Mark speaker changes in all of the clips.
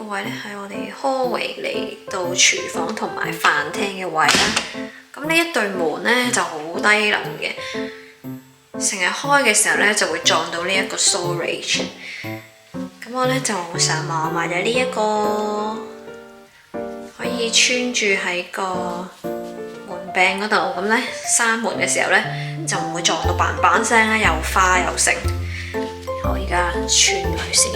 Speaker 1: 個位咧係我哋hallway嚟到廚房同埋飯廳嘅位啦。咁呢一對門咧就好低能嘅，成日開嘅時候咧就會撞到呢一個 storage。咁我咧就上網買咗呢一個可以穿住喺個門柄嗰度，咁咧閂門嘅時候咧就唔會撞到嘭嘭聲啦，又花又剩。我而家穿佢先。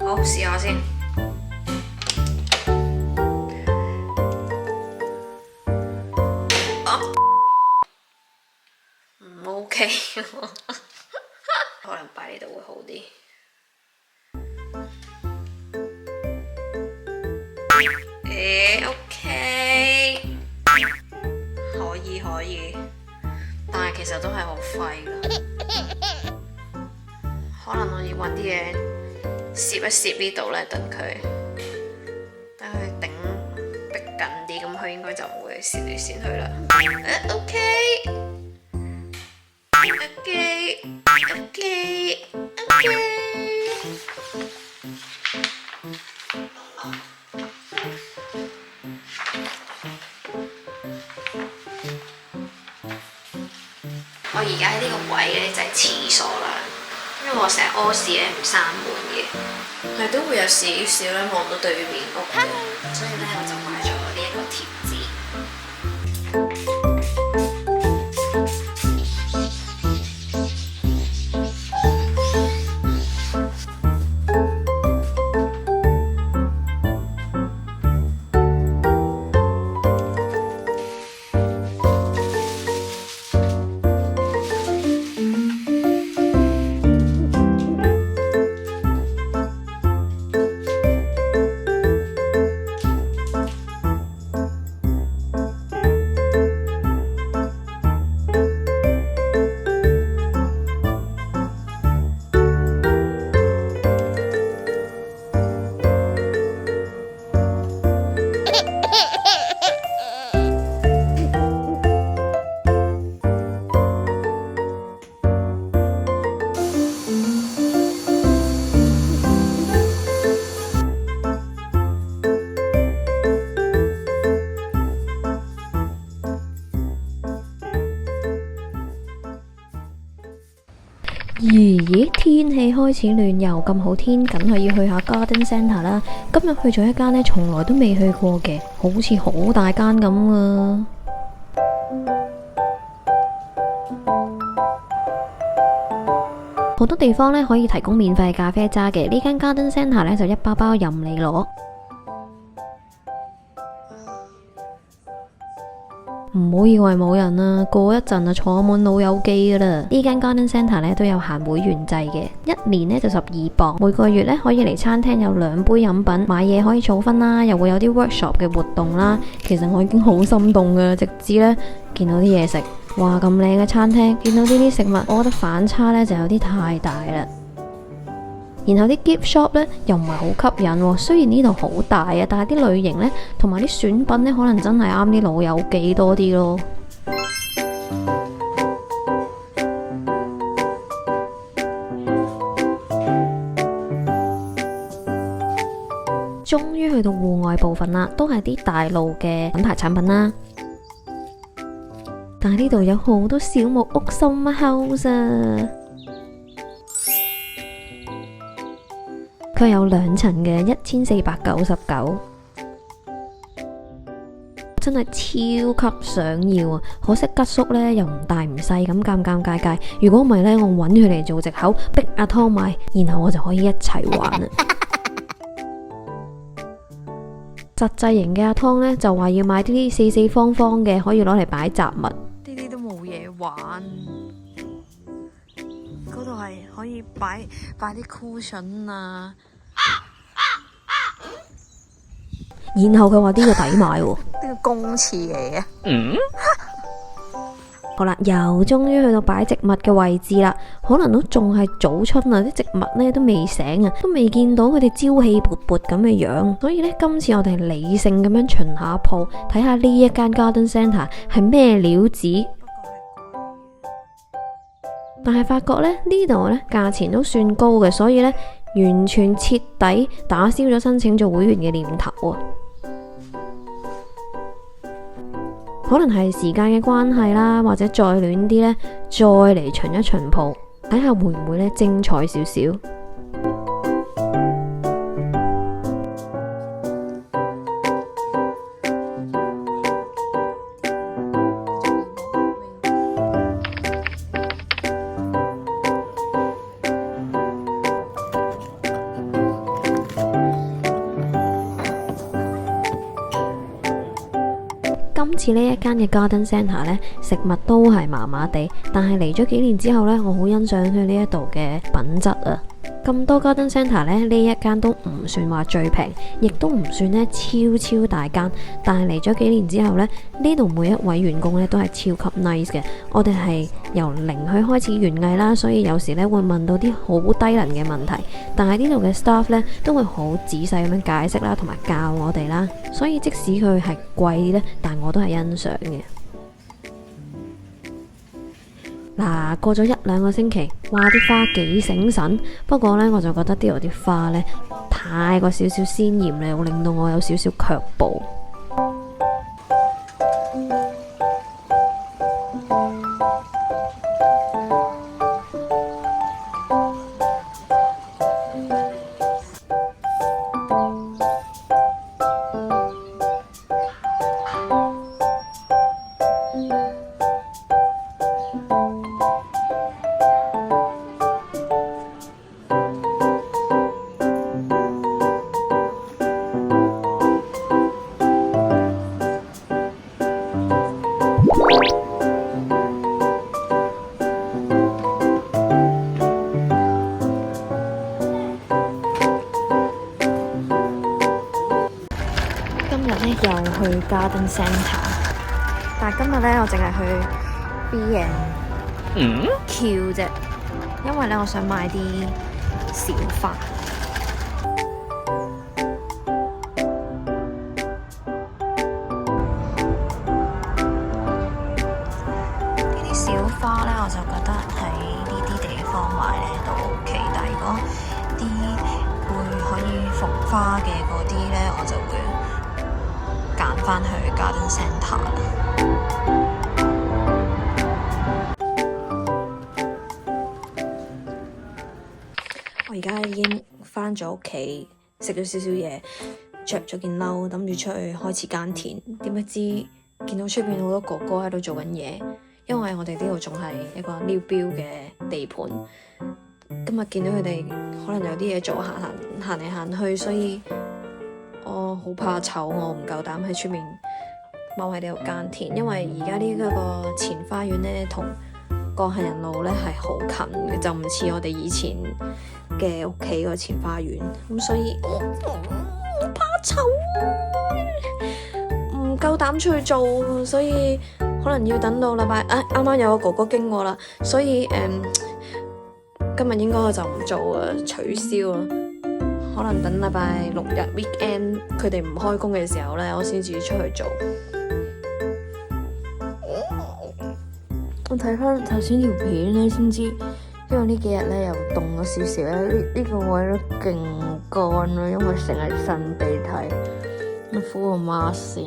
Speaker 1: 好，試下先。唔 OK， 可能擺呢度會好啲。OK， 可以，但係其實都係好廢㗎。可能我要揾啲嘢攝一攝呢度咧，等佢頂逼緊啲，咁佢應該就唔會攝嚟攝去啦。OK。我而家喺呢個位咧就係廁所啦，因為我成日屙屎咧唔閂門嘅，係都會有少少咧望到對面屋嘅，所以咧我就買咗呢一個貼紙。咦，天氣開始暖，又咁好天，梗係要去下 Garden Centre 啦。今日去咗一間呢，從來都未去過嘅，好似好大間咁啊！好多地方呢可以提供免費咖啡渣嘅，呢間 Garden Centre 呢就一包包任你攞。唔好以為冇人啊，過一陣啊坐滿老友記噶啦。呢間 Garden Centre 咧都有行會員制嘅，一年呢就12磅，每個月咧可以嚟餐廳有2杯飲品，買嘢可以儲分啦，又會有啲 workshop 嘅活動啦。其實我已經好心動噶，直至咧見到啲嘢食，哇咁靚嘅餐廳，見到呢啲食物，我覺得反差咧就有啲太大啦。然後啲 gift shop 咧又唔係好吸引喎，雖然呢度好大啊，但係啲類型咧同埋啲選品咧可能真係啱啲老友記多啲咯。終於去到戶外部分啦，都係啲大路嘅品牌產品啦。但係呢度有好多小木屋 summer house 啊！佢有2層嘅1499，真係超級想要啊！可惜吉叔呢又唔大唔細咁，尷尷尬尬。如果唔係呢，我揾佢嚟做藉口，逼阿湯買，然後我就可以一齊玩啦。實際型嘅阿湯呢，就話要買啲四四方方嘅，可以攞嚟擺雜物。呢啲都冇嘢玩。嗰度係可以擺啲 cushion 啊，然後佢話呢個抵買喎，呢個公廁嚟嘅。好啦，又終於去到擺植物嘅位置啦，可能都仲係早春啊，啲植物呢都未醒啊，都未見到佢哋朝氣勃勃咁嘅樣，所以呢，今次我哋係理性咁樣巡下鋪，睇下呢一間 Garden Centre 係咩料子。但係發覺咧呢度咧價錢都算高嘅，所以咧完全徹底打消咗申請做會員嘅念頭啊！可能係時間嘅關係啦，或者再暖啲呢，再嚟巡一巡鋪，睇下會唔會呢精彩少少。今次呢一間嘅 Garden Centre 呢，食物都係麻麻地，但係嚟咗幾年之後呢，我好欣賞佢呢一度嘅品質啊！咁多 Garden Centre 呢，呢一間都唔算話最平，亦都唔算呢超大間，但係嚟咗幾年之後呢，呢度每一位員工呢都係超級 nice 嘅。我哋係由零去開始園藝啦，所以有時呢會問到啲好低能嘅問題，但係呢度嘅 staff 呢都會好仔細咁樣解釋啦，同埋教我哋啦。所以即使佢係貴呢，但我都係欣賞嘅。嗱，過咗1-2個星期，哇，啲花幾醒神。不過呢，我就覺得呢度啲花呢太過少少鮮豔咧，會令到我有少少卻步。今日咧又去 Garden Centre， 但係今日咧我淨係去 B&Q 啫，因為咧我想買啲小花。呢啲小花咧，我就覺得喺呢啲地方買咧都 OK， 但係如果啲會可以復花嘅嗰啲咧，我就會揀返去 Garden Centre 啦。我而家已經返咗屋企，食咗少少嘢，着咗件褸，諗住出去開始耕田。點不知見到出邊好多哥哥喺度做緊嘢，因為我哋呢度仲係一個 new build 嘅地盤。今日見到佢哋可能有啲嘢做，行嚟行去，所以我好怕醜，我唔夠膽喺出面踎喺呢度耕田，因為而家呢一個前花園呢，同個行人路呢係好近嘅，就唔似我哋以前嘅屋企個前花園，咁所以我怕醜，唔夠膽出去做，所以可能要等到禮拜啱啱有個哥哥經過啦，所以今日應該我就唔做啊，取消啊。可能等禮拜6日 weekend 佢哋唔開工嘅時候呢，我先至出去做。我睇翻頭先條片呢，先知，因為呢幾日呢又凍咗少少咧，呢個位都勁乾啦，因為成日擤鼻涕。我敷個 mask 先。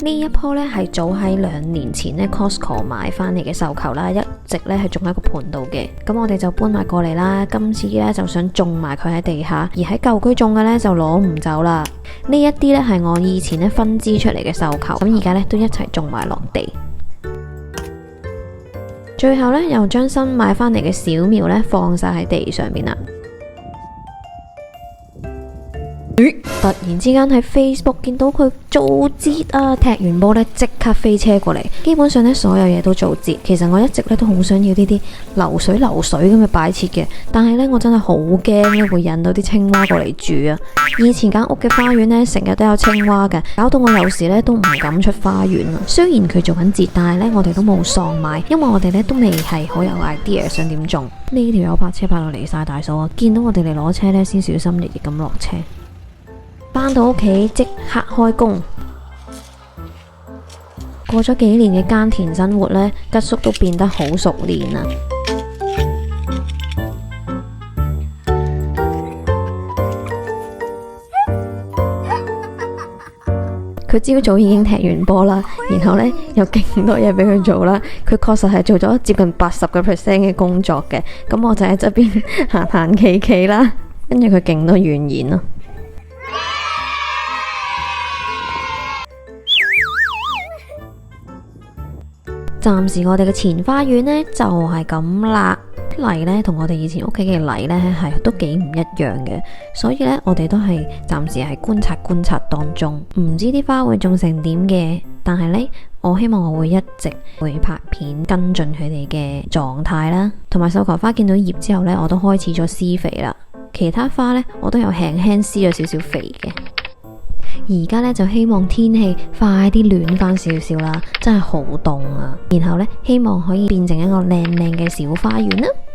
Speaker 1: 呢一棵咧係早喺2年前咧 Costco 買翻嚟嘅繡球啦，一直咧係種喺個盆度嘅。咁我哋就搬埋過嚟啦。今次咧就想種埋佢喺地下，而喺舊區種嘅咧就攞唔走啦。呢一啲咧係我以前咧分支出嚟嘅繡球，咁而家咧都一齊種埋落地。最後咧又將新買翻嚟嘅小苗咧放晒喺地上面啦。突然之間喺 Facebook 見到佢做節啊，踢完波咧即刻飛車過嚟，基本上咧所有嘢都做節。其實我一直咧都好想要呢啲流水咁嘅擺設嘅，但係咧我真係好驚咧會引到啲青蛙過嚟住啊！以前間屋嘅花園咧成日都有青蛙嘅，搞到我有時咧都唔敢出花園啊。雖然佢做緊節，但係咧我哋都冇喪買，因為我哋咧都未係好有 idea 想點種。呢條友泊車泊到離晒大數啊！見到我哋嚟攞車咧，先小心翼翼咁落車。返到屋企即刻開工。過咗幾年嘅耕田生活呢，吉叔都變得好熟練啦。佢朝早已經踢完波啦，然後呢有勁多嘢俾佢做啦。佢確實係做咗接近80% 嘅工作嘅。咁我就喺側邊行行企企啦，跟住佢勁多怨言咯。暫時我哋嘅前花園呢就係咁啦，泥呢同我哋以前屋企嘅泥呢係都幾唔一樣嘅，所以呢，我哋都係暫時係觀察當中，唔知啲花會種成點嘅，但係呢，我希望我會一直會拍片跟進佢哋嘅狀態啦，同埋繡球花見到葉之後呢，我都開始咗施肥啦，其他花呢，我都有輕輕施咗少少肥嘅。而家呢，就希望天氣快啲暖翻少少啦，真係好凍啊！然後呢，希望可以變成一個靚靚嘅小花園啦〜